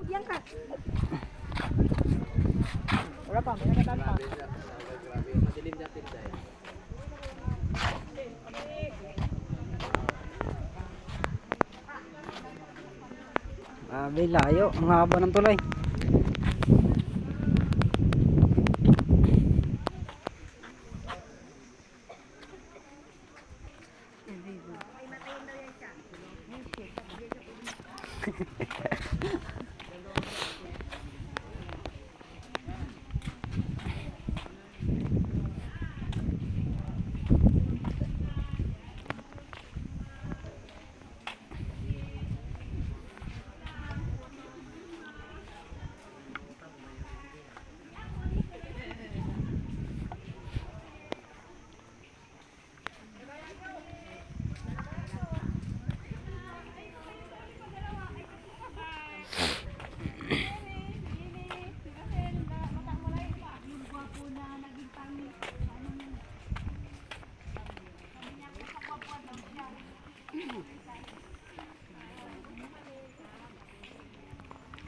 Yan ka. Wala pa, may nagatan pa. Grabe, madilim natin dahil. Grabe, layo. Ang haba ng tulay.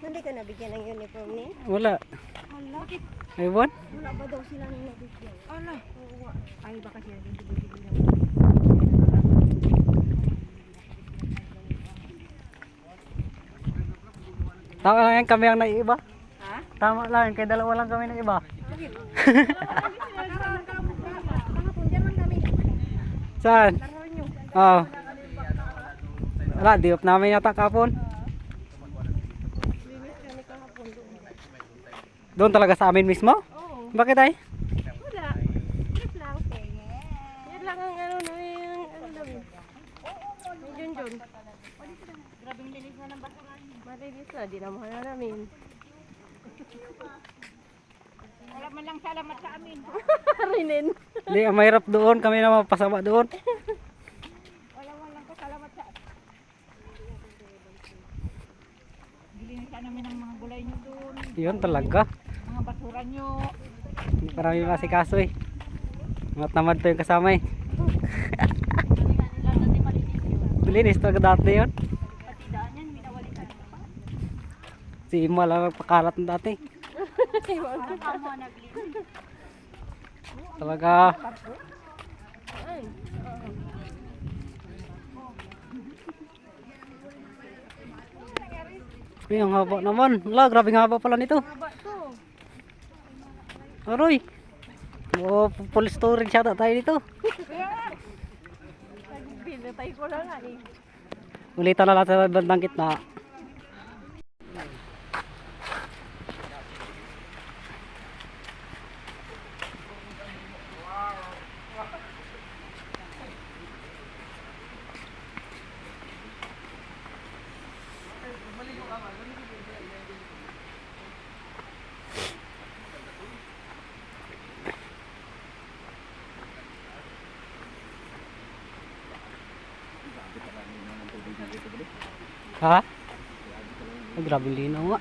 Hindi ka nabigyan ng uniform ni? Wala. Hala. Ewan? Wala ba daw sila nang nabigyan? Hala. Ay, baka sila din bibigyan. Tama lang yan, kami ang naiiba. Ha? Tama lang, kaya dalawa lang kami ng iba. Kahapon, dyan man kami. Saan? Laro nyo. Oo. Wala, di-off namin yata kapon. Linis kami kahapon doon. Doon talaga sa amin mismo? Oo. Bakit ay? Wala. Trip lang. Yan lang ang ano na yung ano namin. May Junjun. Grabing linis na ng basuran. Malinis na, di naman na namin. Wala man lang salamat sa amin. Rinin. Hindi, ang mahirap doon, kami na mapasama doon. Wala man lang ko salamat sa amin. Gilinisan namin ang mga gulay nyo doon. Yun talaga. Mga basura nyo. Hindi parami masikaso eh. Matamad pa yung kasama eh. Linis talaga dati yun. Pati daan yan, minawalitan pa pa. Si Ima lang nagpakalat ng dati. Parang mo naglinis. Talaga. Ay. Ay, ang haba naman. Wala, grabing haba pala nito. Haba to. Aroy. Oh, full storage yata tayo dito. Kaya nga. Nagbilitay ko lang nga eh. Ulitan na lang sa bandang gitna. Ha? Ay, grabe linaw nga.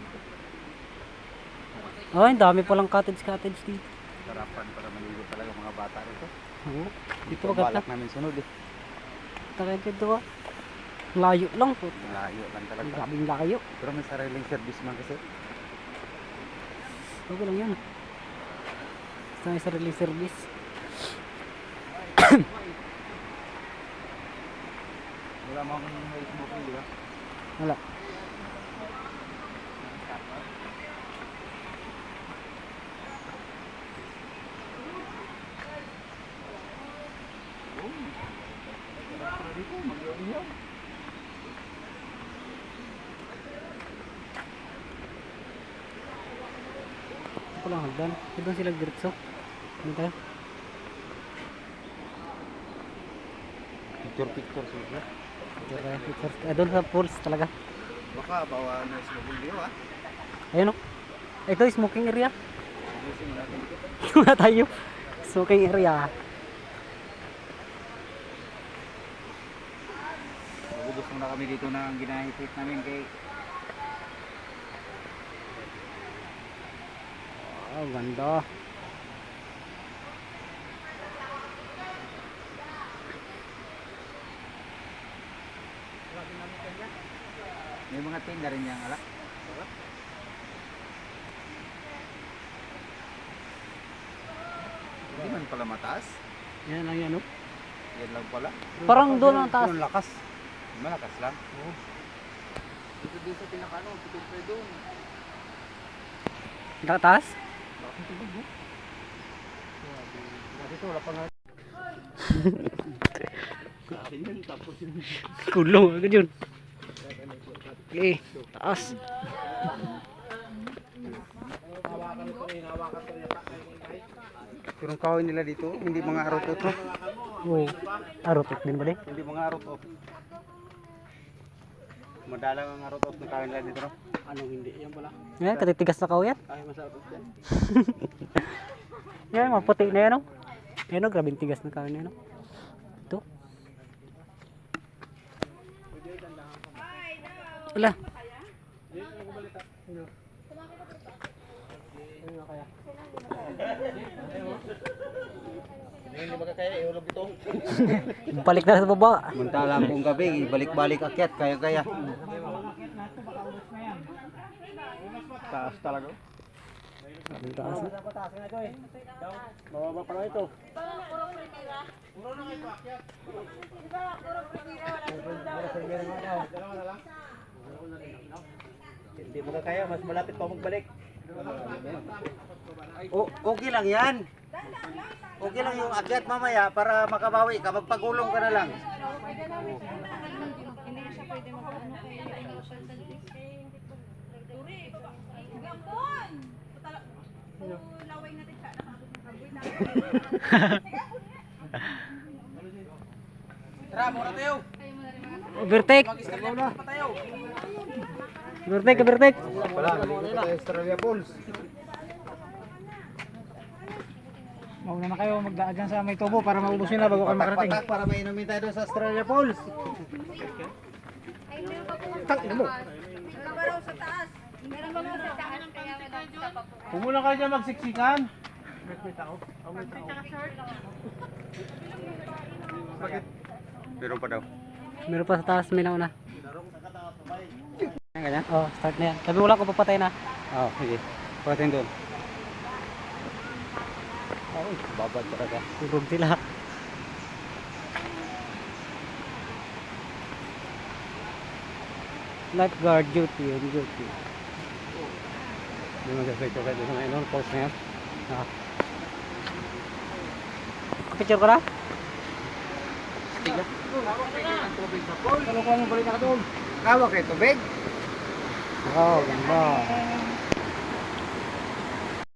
Ay, dami palang cottage dito. Sarapan para maligo talaga mga bata rito. Oo. Dito Ito agad balak namin sunod eh. Takay dito ah. Layo lang po. Layo lang talaga. Grabing layo. Pero may sariling service man kasi. Okay lang yan. Basta may sarili service. Wala mang may smoking, di ba? Wala. Dito, mag-iyaw. Ito lang hagdan. Doon sila diretso. Ano tayo? Picture sila. Doon sa pools talaga. Baka bawa na smoking dito ah. Ayun o. Ito is smoking area. Ayusin mo natin dito. Wala tayo. Smoking area. Magubos muna kami dito na ang ginahit namin kay Oh, ganda. may mga tinda rin yang alak. pala mataas. Yan lang yan, oh. Yan lang pala. Parang doon ang taas. Doon lakas. Malakas lang. Oo. Dito din sa pinakano, siyempre doon. Taas? Dito wala pa nga. Kulong agad yun. Okay, taas. Pero ang kahoy nila dito, hindi mga arotot. Oh, arotot din ba Hindi mga arotot. Madalang ang arotot na kahoy nila dito. No? Anong hindi? Yan pala. Yan, katitigas na kahoy yan. Kahoy masarap yan. Yan, maputi na yan, oh. Yan, oh, grabing tigas na kahoy na yan, oh. Ito. Wala. Hindi makakaya, ihulog ito. Balik na sa baba. Mantalang kung gabi, balik-balik akyat, kaya-kaya. Taas talaga. Ang taas na. Bababa pala ito. Hindi makakaya, mas malapit pa magbalik. Okay lang yan. Okay lang yung akyat mamaya para makabawi ka, magpagulong ka na lang. Tara, mura tayo. Overtake. Overtake, overtake. Wala, Australia Falls. Mauna na kayo magdaan dyan sa may tubo para maubos nyo na bago kayo makarating. Patak para mainumin tayo doon sa Australia Falls. Pumula kayo dyan magsiksikan. Meron pa daw. Meron pa sa taas, may nauna. Yan, ganyan. Oh, start na yan. Sabi wala ko papatay na. Oo, sige. Patayin doon. Ay, babad talaga. Turog sila. Lifeguard duty, on duty. Hindi mag-picture kayo sa mga post na yan. Ah. Picture ko na? Kalukuhan mo balik na doon. Kawa kayo tubig. Oh, ganda.